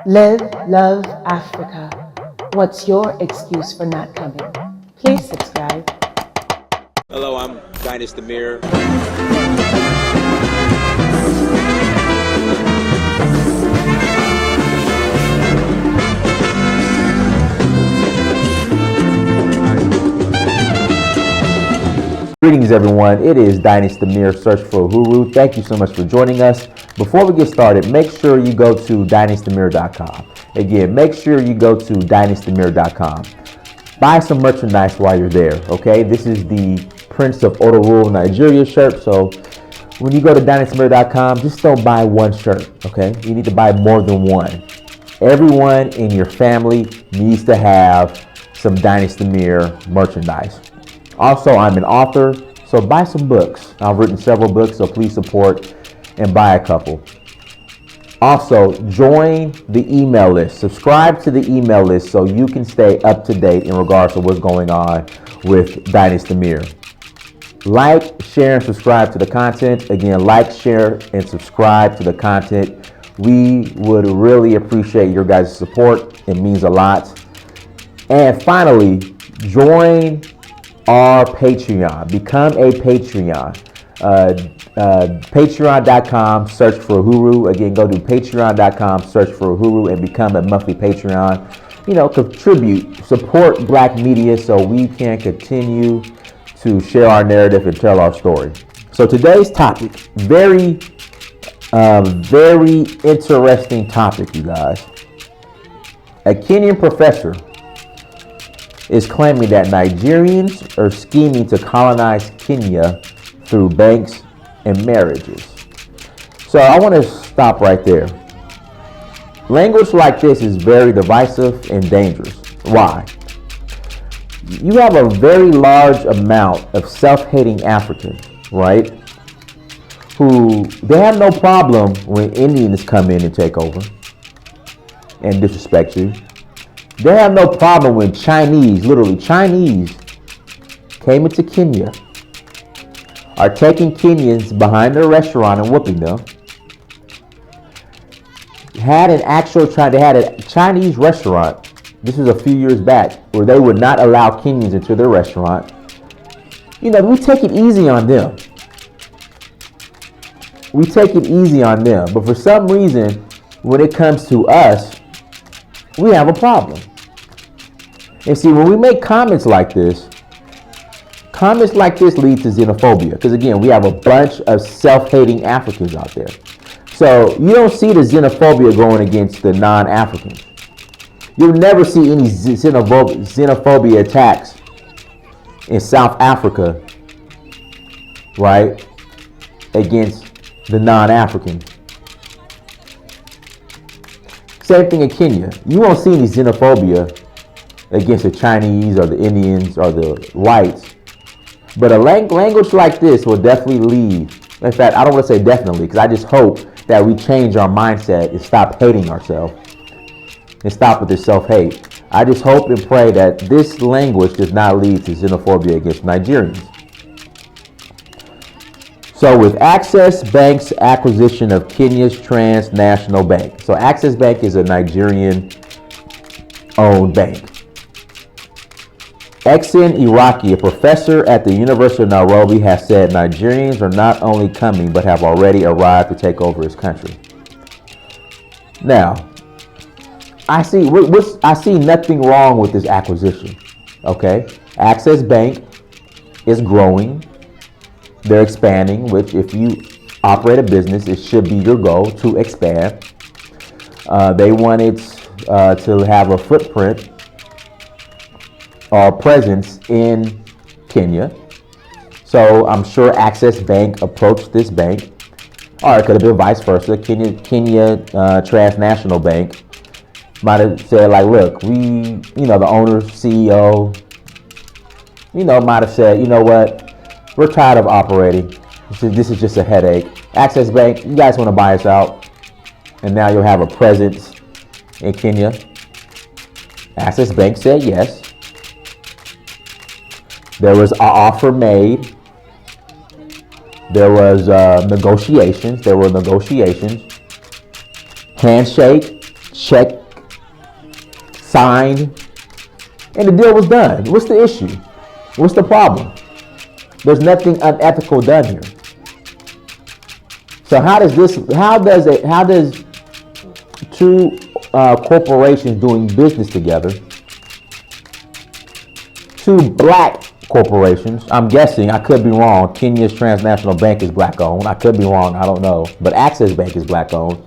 Live, love Africa. What's your excuse for not coming? Please subscribe. Hello, I'm Dynasty Mir. Greetings everyone, it is Dynasty Mir, Search for Uhuru. Thank you so much for joining us. Before we get started, make sure you go to dynastymir.com. Again, make sure you go to dynastymir.com. Buy some merchandise while you're there, okay? This is the Prince of Ororo Nigeria shirt, so when you go to dynastymir.com, just don't buy one shirt, okay? You need to buy more than one. Everyone in your family needs to have some Dynasty Mir merchandise. Also, I'm an author, so buy some books. I've written several books, so please support and buy a couple. Also, join the email list. Subscribe to the email list so you can stay up to date in regards to what's going on with Dynasty Mir. Like, share, and subscribe to the content. Again, like, share, and subscribe to the content. We would really appreciate your guys' support. It means a lot. And finally, join our Patreon. Become a Patreon. Patreon.com, search for Uhuru. Again, go to patreon.com, search for Uhuru, and become a monthly Patreon. You know, contribute, support Black media so we can continue to share our narrative and tell our story. So today's topic, very interesting topic, you guys. A Kenyan professor is claiming that Nigerians are scheming to colonize Kenya through banks and marriages. So I want to stop right there. Language like this is very divisive and dangerous. Why? You have a very large amount of self-hating Africans, right? Who, they have no problem when Indians come in and take over and disrespect you. They have no problem when Chinese, literally Chinese, came into Kenya, are taking Kenyans behind their restaurant and whooping them. They had a Chinese restaurant, this was a few years back, where they would not allow Kenyans into their restaurant. You know, we take it easy on them. We take it easy on them. But for some reason, when it comes to us, we have a problem. And see, when we make comments like this lead to xenophobia. Because again, we have a bunch of self-hating Africans out there. So you don't see the xenophobia going against the non-Africans. You'll never see any xenophobia attacks in South Africa, right, against the non-Africans. Same thing in Kenya. You won't see any xenophobia against the Chinese or the Indians or the whites. But a language like this will definitely lead. In fact, I don't want to say definitely, because I just hope that we change our mindset and stop hating ourselves and stop with this self-hate. I just hope and pray that this language does not lead to xenophobia against Nigerians. So with Access Bank's acquisition of Kenya's transnational bank. So Access Bank is a Nigerian-owned bank. Exin Iraki, a professor at the University of Nairobi, has said Nigerians are not only coming, but have already arrived to take over his country. Now, I see nothing wrong with this acquisition, okay? Access Bank is growing. They're expanding, which if you operate a business, it should be your goal to expand. They wanted to have a footprint or presence in Kenya. So I'm sure Access Bank approached this bank, or it could have been vice versa. Kenya Transnational Bank might have said, like, look, the owner, CEO, might have said, you know what? We're tired of operating. This is just a headache. Access Bank, you guys want to buy us out? And now you'll have a presence in Kenya. Access Bank said yes. There was an offer made. There was negotiations. Handshake. check signed, and the deal was done. What's the issue? What's the problem? There's nothing unethical done here. So how does two corporations doing business together, two black corporations, I'm guessing, I could be wrong, Kenya's Transnational Bank is black owned, I could be wrong, I don't know, but Access Bank is black owned.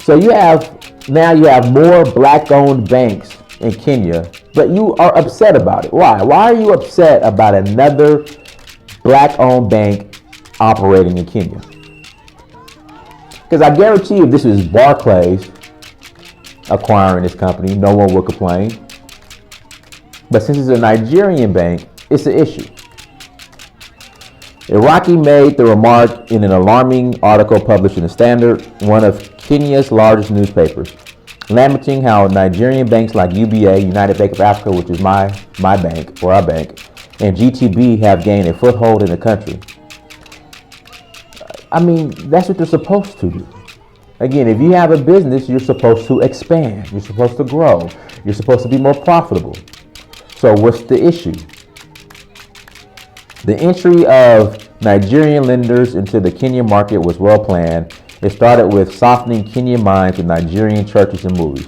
So you have more black owned banks in Kenya, but you are upset about it. Why? Why are you upset about another black owned bank operating in Kenya? Because I guarantee you, if this was Barclays acquiring this company, no one would complain. But since it's a Nigerian bank, it's an issue. Iraqi made the remark in an alarming article published in the Standard, one of Kenya's largest newspapers, lamenting how Nigerian banks like UBA, United Bank of Africa, which is my bank, or our bank, and GTB have gained a foothold in the country. I mean, that's what they're supposed to do. Again, if you have a business, you're supposed to expand. You're supposed to grow. You're supposed to be more profitable. So what's the issue? The entry of Nigerian lenders into the Kenyan market was well planned. It started with softening Kenyan minds with Nigerian churches and movies.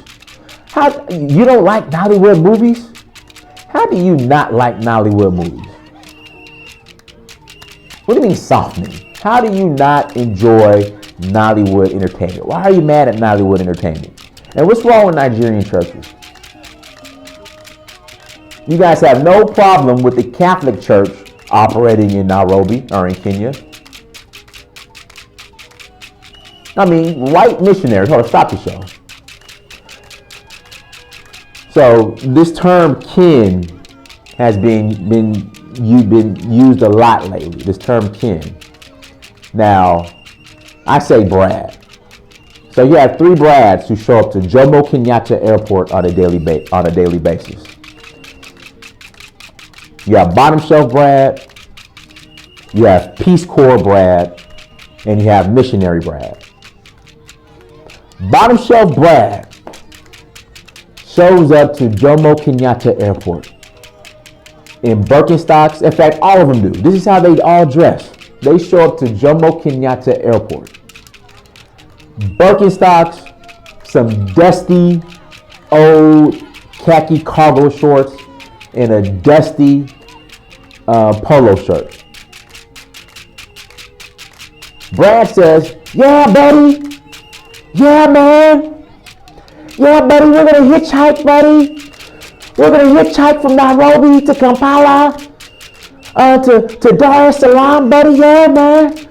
How you don't like Nollywood movies? How do you not like Nollywood movies? What do you mean softening? How do you not enjoy Nollywood entertainment? Why are you mad at Nollywood entertainment? And what's wrong with Nigerian churches? You guys have no problem with the Catholic Church operating in Nairobi or in Kenya. I mean, white missionaries. Hold on, stop the show. So this term kin has been used a lot lately. This term kin. Now, I say Brad. So you have three Brads who show up to Jomo Kenyatta Airport on a daily basis. You have bottom shelf Brad, you have Peace Corps Brad, and you have missionary Brad. Bottom shelf Brad shows up to Jomo Kenyatta Airport in Birkenstocks. In fact, all of them do. This is how they all dress. They show up to Jomo Kenyatta Airport. Birkenstocks, some dusty old khaki cargo shorts, and a dusty polo shirt. Brad says, "Yeah, buddy. Yeah, man. Yeah, buddy, we're going to hitchhike, buddy. We're going to hitchhike from Nairobi to Kampala, to Dar es Salaam, buddy. Yeah, man.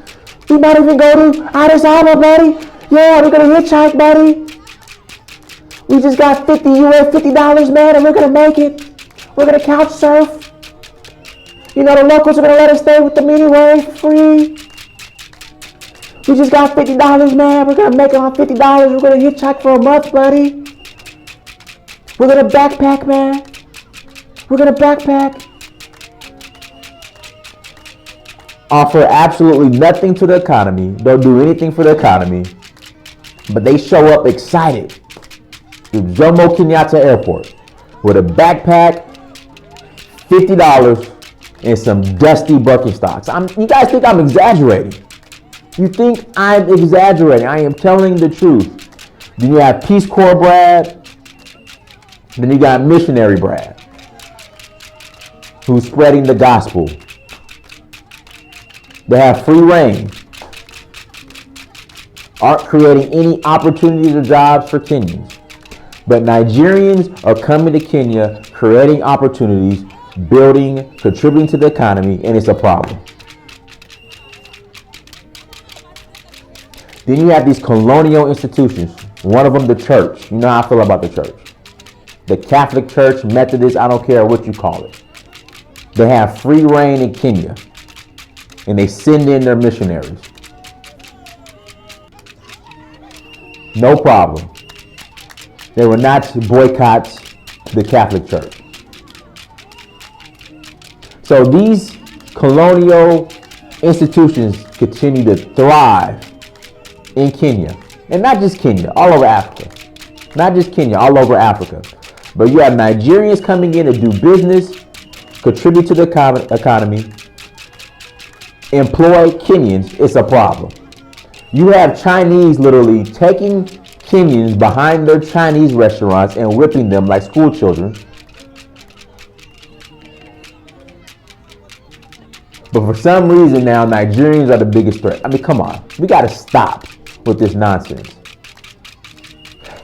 We might even go to Addis Ababa, buddy. Yeah, we're going to hitchhike, buddy. We just got $50, man, and we're going to make it. We're going to couch surf. You know, the locals are going to let us stay with them anyway, free. We just got $50, man. We're going to make it on $50. We're going to hitchhike for a month, buddy. We're going to backpack, man. We're going to backpack." Offer absolutely nothing to the economy. Don't do anything for the economy. But they show up excited to Jomo Kenyatta Airport with a backpack, $50, and some dusty Birkenstocks. You guys think I'm exaggerating? You think I'm exaggerating? I am telling the truth. Then you have Peace Corps Brad. Then you got missionary Brad, who's spreading the gospel. They have free reign. Aren't creating any opportunities or jobs for Kenyans. But Nigerians are coming to Kenya, creating opportunities, building, contributing to the economy, and it's a problem. Then you have these colonial institutions. One of them, the church. You know how I feel about the church. The Catholic Church, Methodist, I don't care what you call it. They have free reign in Kenya, and they send in their missionaries. No problem. They will not boycott the Catholic Church. So these colonial institutions continue to thrive in Kenya. And not just Kenya, all over Africa. Not just Kenya, all over Africa. But you have Nigerians coming in to do business, contribute to the economy, employ Kenyans. It's a problem. You have Chinese literally taking Kenyans behind their Chinese restaurants and whipping them like school children. But for some reason now, Nigerians are the biggest threat. I mean, come on. We got to stop with this nonsense.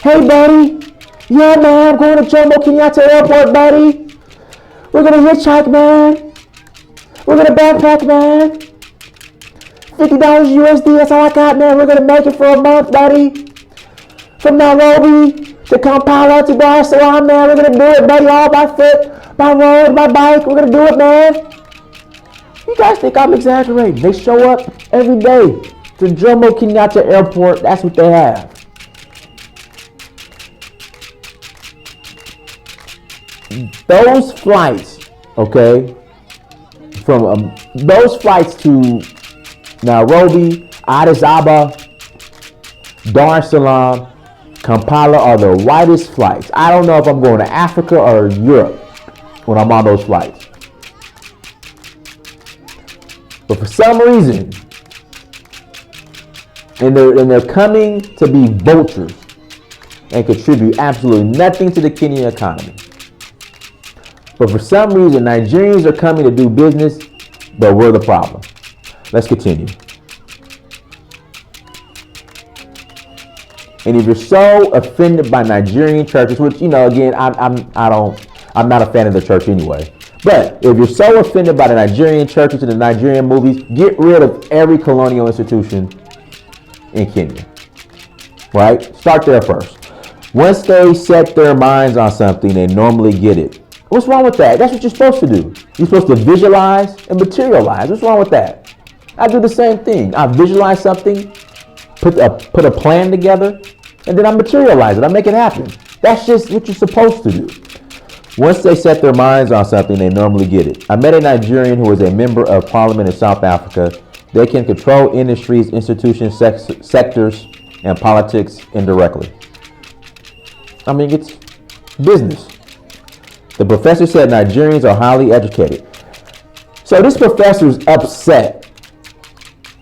Hey, buddy. Yeah, man, I'm going to Jomo Kenyatta Airport, buddy. We're going to hitchhike, man. We're going to backpack, man. $50 USD, that's all I got, man. We're going to make it for a month, buddy. From Nairobi to Kampala to Dar es Salaam, man. We're going to do it, buddy, all by foot, by road, by bike. We're going to do it, man. You guys think I'm exaggerating? They show up every day to Jomo Kenyatta Airport. That's what they have. Those flights, okay, from those flights to Nairobi, Addis Ababa, Dar es Salaam, Kampala are the widest flights. I don't know if I'm going to Africa or Europe when I'm on those flights. But for some reason, and they're coming to be vultures and contribute absolutely nothing to the Kenyan economy. But for some reason, Nigerians are coming to do business, but we're the problem. Let's continue. And if you're so offended by Nigerian churches, which, you know, again, I'm not a fan of the church anyway. But if you're so offended by the Nigerian churches and the Nigerian movies, get rid of every colonial institution in Kenya. Right? Start there first. Once they set their minds on something, they normally get it. What's wrong with that? That's what you're supposed to do. You're supposed to visualize and materialize. What's wrong with that? I do the same thing. I visualize something, put a plan together, and then I materialize it. I make it happen. That's just what you're supposed to do. Once they set their minds on something, they normally get it. I met a Nigerian who is a member of parliament in South Africa. They can control industries, institutions, sectors, and politics indirectly. I mean, it's business. The professor said Nigerians are highly educated. So this professor is upset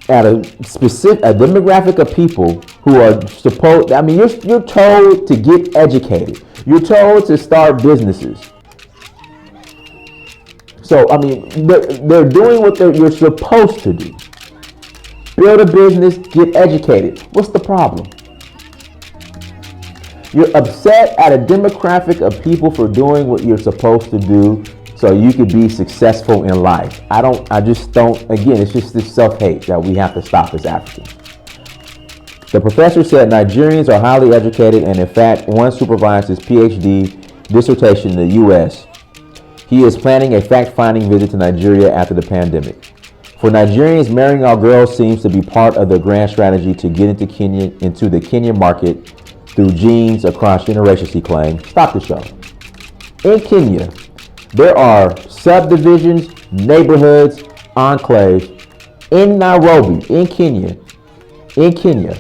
at a demographic of people who are supposed, I mean, you're told to get educated. You're told to start businesses. So, I mean, they're doing what you're supposed to do. Build a business, get educated. What's the problem? You're upset at a demographic of people for doing what you're supposed to do so you could be successful in life. I just don't, again, it's just this self-hate that we have to stop as Africans. The professor said Nigerians are highly educated, and in fact, one supervised his PhD dissertation in the U.S. He is planning a fact-finding visit to Nigeria after the pandemic. For Nigerians, marrying our girls seems to be part of their grand strategy to get into the Kenyan market through genes across generations, he claimed. Stop the show. In Kenya, there are subdivisions, neighborhoods, enclaves in Nairobi, in Kenya,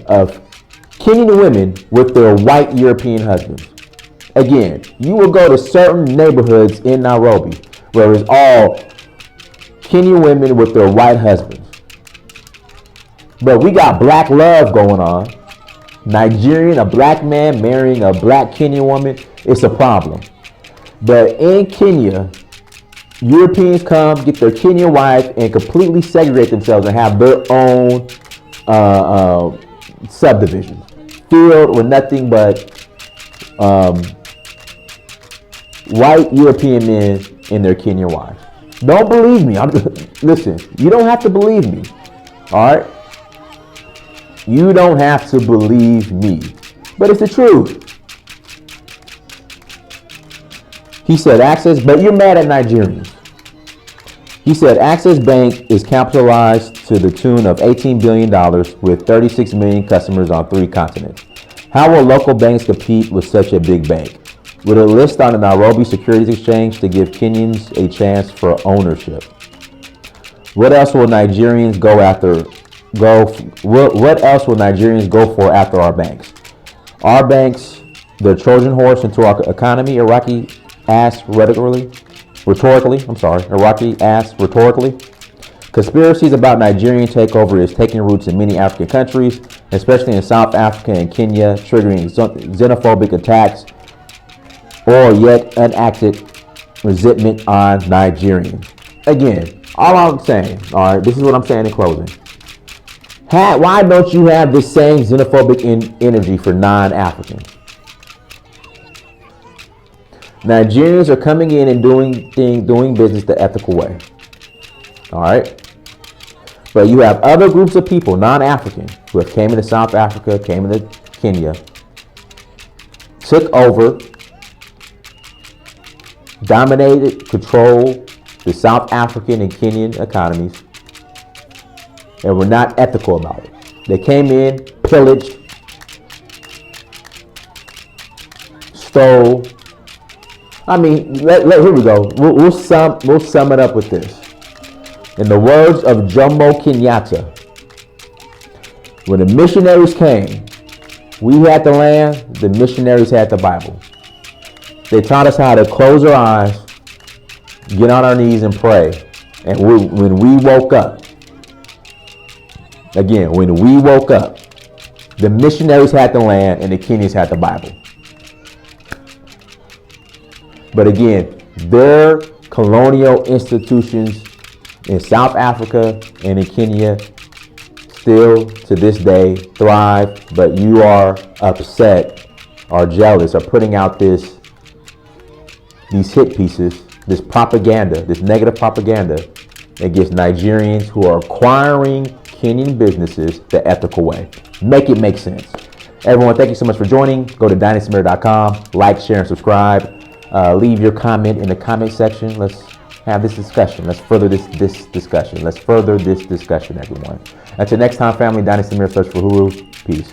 of Kenyan women with their white European husbands. Again, you will go to certain neighborhoods in Nairobi where it's all Kenyan women with their white husbands. But we got black love going on. Nigerian, a black man marrying a black Kenyan woman, it's a problem. But in Kenya, Europeans come, get their Kenyan wife, and completely segregate themselves and have their own subdivision filled with nothing but white European men and their Kenyan wives. Don't believe me. Listen, you don't have to believe me. All right? You don't have to believe me. But it's the truth. He said but you're mad at Nigerians. He said Access Bank is capitalized to the tune of $18 billion with 36 million customers on 3 continents. How will local banks compete with such a big bank? With a list on the Nairobi Securities Exchange to give Kenyans a chance for ownership. What else will Nigerians go for after our banks? Our banks the Trojan horse into our economy? Iraqi asked rhetorically. Conspiracies about Nigerian takeover is taking roots in many African countries, especially in South Africa and Kenya, triggering xenophobic attacks or yet unacted resentment on Nigerians. Again, all I'm saying, all right, this is what I'm saying in closing. Why don't you have this same xenophobic energy for non-Africans? Nigerians are coming in and doing business the ethical way. All right. But you have other groups of people, non-African, who have came into South Africa, came into Kenya, took over, dominated, controlled the South African and Kenyan economies, and were not ethical about it. They came in, pillaged, stole. I mean, here we go. We'll sum it up with this. In the words of Jomo Kenyatta, when the missionaries came, we had the land, the missionaries had the Bible. They taught us how to close our eyes, get on our knees and pray. And when we woke up, the missionaries had the land and the Kenyans had the Bible. But again, their colonial institutions in South Africa and in Kenya still to this day thrive, but you are upset or jealous or putting out these hit pieces, this propaganda, this negative propaganda against Nigerians who are acquiring Kenyan businesses the ethical way. Make it make sense. Everyone, thank you so much for joining. Go to dynastymir.com, like, share, and subscribe. Leave your comment in the comment section. Let's have this discussion. Let's further this discussion. Let's further this discussion, everyone. Until next time, family, Dynasty Mirror, search for Huru. Peace.